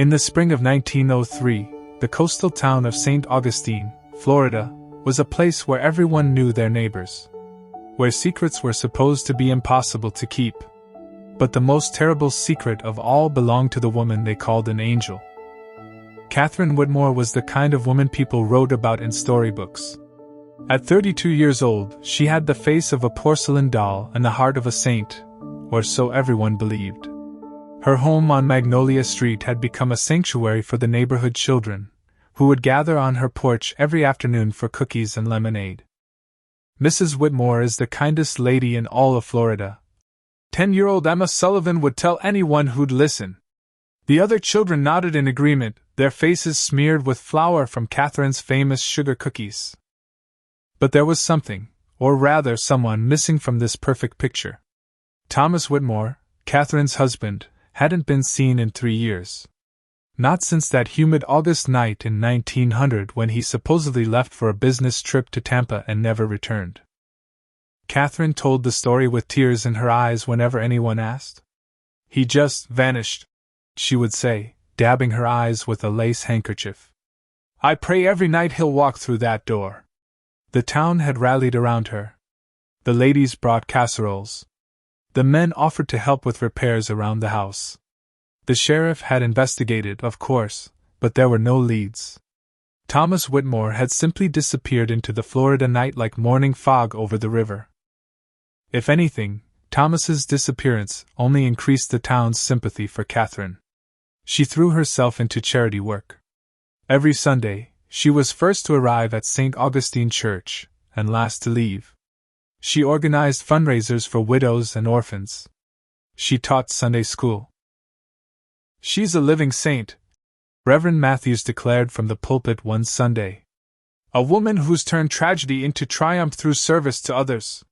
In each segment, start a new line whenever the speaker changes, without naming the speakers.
In the spring of 1903, the coastal town of St. Augustine, Florida, was a place where everyone knew their neighbors, where secrets were supposed to be impossible to keep. But the most terrible secret of all belonged to the woman they called an angel. Catherine Whitmore was the kind of woman people wrote about in storybooks. At 32 years old, she had the face of a porcelain doll and the heart of a saint, or so everyone believed. Her home on Magnolia Street had become a sanctuary for the neighborhood children, who would gather on her porch every afternoon for cookies and lemonade. Mrs. Whitmore is the kindest lady in all of Florida. 10-year-old Emma Sullivan would tell anyone who'd listen. The other children nodded in agreement, their faces smeared with flour from Catherine's famous sugar cookies. But there was something, or rather someone, missing from this perfect picture. Thomas Whitmore, Catherine's husband, hadn't been seen in 3 years. Not since that humid August night in 1900 when he supposedly left for a business trip to Tampa and never returned. Catherine told the story with tears in her eyes whenever anyone asked. "He just vanished," she would say, dabbing her eyes with a lace handkerchief. "I pray every night he'll walk through that door." The town had rallied around her. The ladies brought casseroles. The men offered to help with repairs around the house. The sheriff had investigated, of course, but there were no leads. Thomas Whitmore had simply disappeared into the Florida night like morning fog over the river. If anything, Thomas's disappearance only increased the town's sympathy for Catherine. She threw herself into charity work. Every Sunday, she was first to arrive at St. Augustine Church, and last to leave. She organized fundraisers for widows and orphans. She taught Sunday school. "She's a living saint," Reverend Matthews declared from the pulpit one Sunday. "A woman who's turned tragedy into triumph through service to others."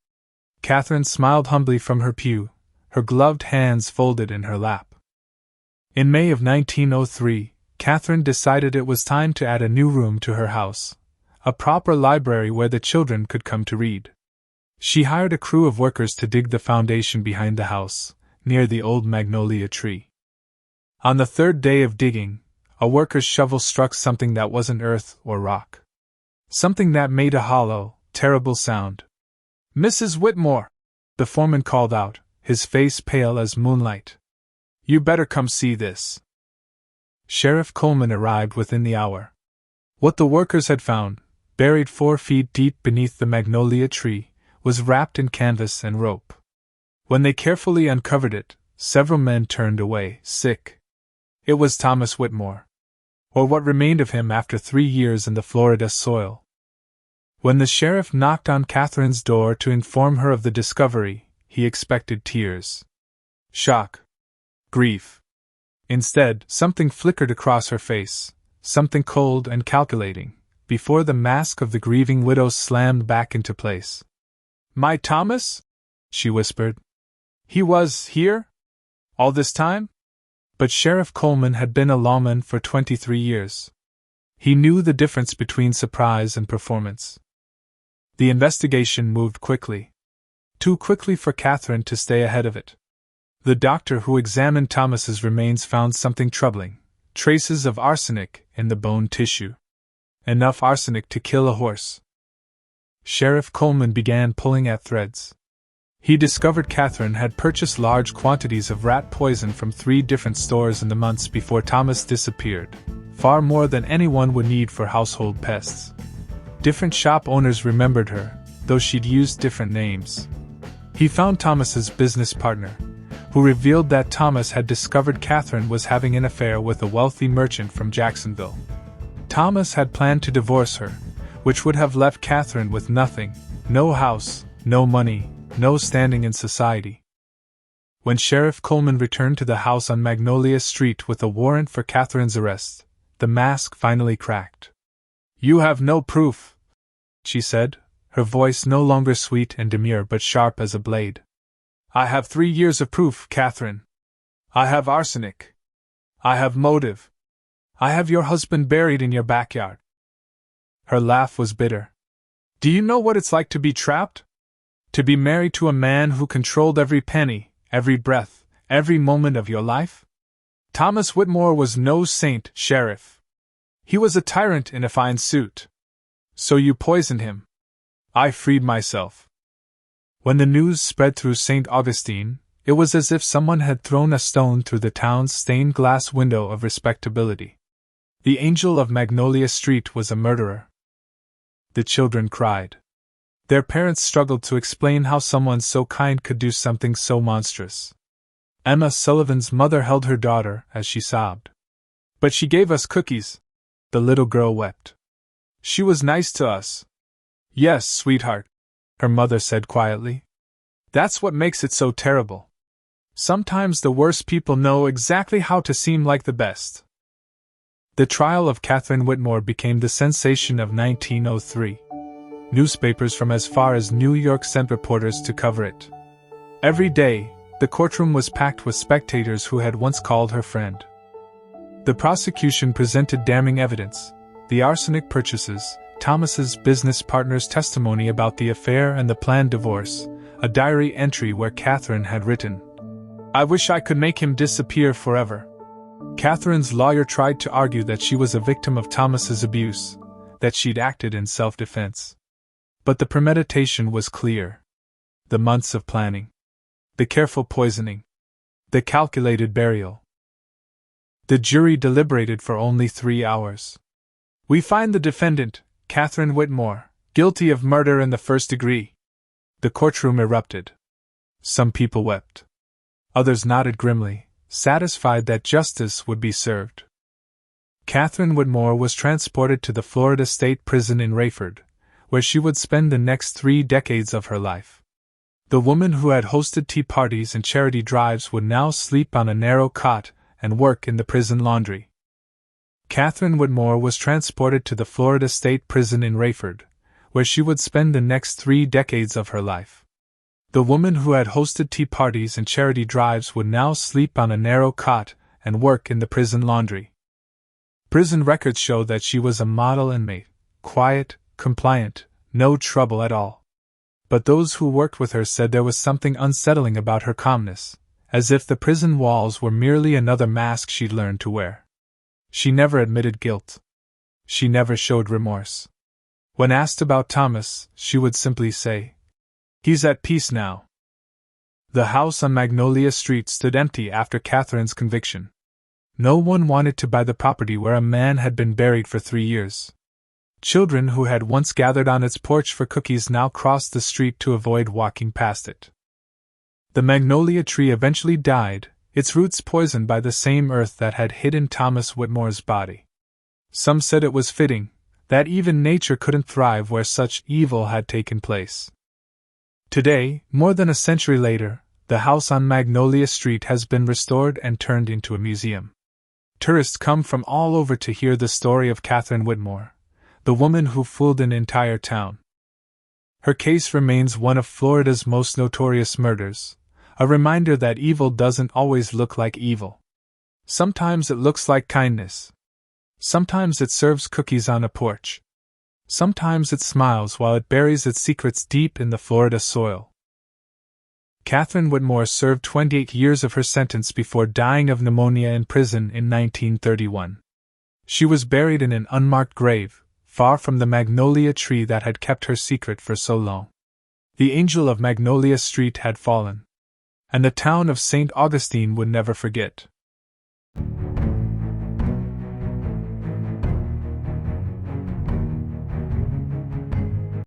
Catherine smiled humbly from her pew, her gloved hands folded in her lap. In May of 1903, Catherine decided it was time to add a new room to her house, a proper library where the children could come to read. She hired a crew of workers to dig the foundation behind the house, near the old magnolia tree. On the third day of digging, a worker's shovel struck something that wasn't earth or rock. Something that made a hollow, terrible sound. "Mrs. Whitmore!" the foreman called out, his face pale as moonlight. "You better come see this." Sheriff Coleman arrived within the hour. What the workers had found, buried 4 feet deep beneath the magnolia tree, was wrapped in canvas and rope. When they carefully uncovered it, several men turned away, sick. It was Thomas Whitmore. Or what remained of him after 3 years in the Florida soil. When the sheriff knocked on Catherine's door to inform her of the discovery, he expected tears. Shock. Grief. Instead, something flickered across her face, something cold and calculating, before the mask of the grieving widow slammed back into place. "My Thomas?" she whispered. "He was here? All this time?" But Sheriff Coleman had been a lawman for 23 years. He knew the difference between surprise and performance. The investigation moved quickly. Too quickly for Catherine to stay ahead of it. The doctor who examined Thomas's remains found something troubling: traces of arsenic in the bone tissue. Enough arsenic to kill a horse. Sheriff Coleman began pulling at threads. He discovered Catherine had purchased large quantities of rat poison from 3 different stores in the months before Thomas disappeared, far more than anyone would need for household pests. Different shop owners remembered her, though she'd used different names. He found Thomas's business partner, who revealed that Thomas had discovered Catherine was having an affair with a wealthy merchant from Jacksonville. Thomas had planned to divorce her, which would have left Catherine with nothing: no house, no money, no standing in society. When Sheriff Coleman returned to the house on Magnolia Street with a warrant for Catherine's arrest, the mask finally cracked. "You have no proof," she said, her voice no longer sweet and demure but sharp as a blade. "I have 3 years of proof, Catherine. I have arsenic. I have motive. I have your husband buried in your backyard." Her laugh was bitter. "Do you know what it's like to be trapped? To be married to a man who controlled every penny, every breath, every moment of your life? Thomas Whitmore was no saint, Sheriff. He was a tyrant in a fine suit. So you poisoned him. I freed myself. When the news spread through St. Augustine, it was as if someone had thrown a stone through the town's stained glass window of respectability. The Angel of Magnolia Street was a murderer. The children cried. Their parents struggled to explain how someone so kind could do something so monstrous. Emma Sullivan's mother held her daughter as she sobbed. But she gave us cookies. The little girl wept. She was nice to us. Yes, sweetheart, her mother said quietly. That's what makes it so terrible. Sometimes the worst people know exactly how to seem like the best. The trial of Catherine Whitmore became the sensation of 1903. Newspapers from as far as New York sent reporters to cover it. Every day, the courtroom was packed with spectators who had once called her friend. The prosecution presented damning evidence: the arsenic purchases, Thomas's business partner's testimony about the affair and the planned divorce, a diary entry where Catherine had written, "I wish I could make him disappear forever." Catherine's lawyer tried to argue that she was a victim of Thomas's abuse, that she'd acted in self-defense. But the premeditation was clear. The months of planning. The careful poisoning. The calculated burial. The jury deliberated for only 3 hours. "We find the defendant, Catherine Whitmore, guilty of murder in the first degree." The courtroom erupted. Some people wept. Others nodded grimly, satisfied that justice would be served. Catherine Whitmore was transported to the Florida State Prison in Rayford, where she would spend the next 3 decades of her life. The woman who had hosted tea parties and charity drives would now sleep on a narrow cot and work in the prison laundry. Catherine Whitmore was transported to the Florida State Prison in Rayford, where she would spend the next 3 decades of her life. The woman who had hosted tea parties and charity drives would now sleep on a narrow cot and work in the prison laundry. Prison records show that she was a model inmate, quiet, compliant, no trouble at all. But those who worked with her said there was something unsettling about her calmness, as if the prison walls were merely another mask she'd learned to wear. She never admitted guilt. She never showed remorse. When asked about Thomas, she would simply say, "He's at peace now." The house on Magnolia Street stood empty after Catherine's conviction. No one wanted to buy the property where a man had been buried for 3 years. Children who had once gathered on its porch for cookies now crossed the street to avoid walking past it. The magnolia tree eventually died, its roots poisoned by the same earth that had hidden Thomas Whitmore's body. Some said it was fitting, that even nature couldn't thrive where such evil had taken place. Today, more than a century later, the house on Magnolia Street has been restored and turned into a museum. Tourists come from all over to hear the story of Catherine Whitmore, the woman who fooled an entire town. Her case remains one of Florida's most notorious murders, a reminder that evil doesn't always look like evil. Sometimes it looks like kindness. Sometimes it serves cookies on a porch. Sometimes it smiles while it buries its secrets deep in the Florida soil. Catherine Whitmore served 28 years of her sentence before dying of pneumonia in prison in 1931. She was buried in an unmarked grave, far from the magnolia tree that had kept her secret for so long. The Angel of Magnolia Street had fallen, and the town of St. Augustine would never forget.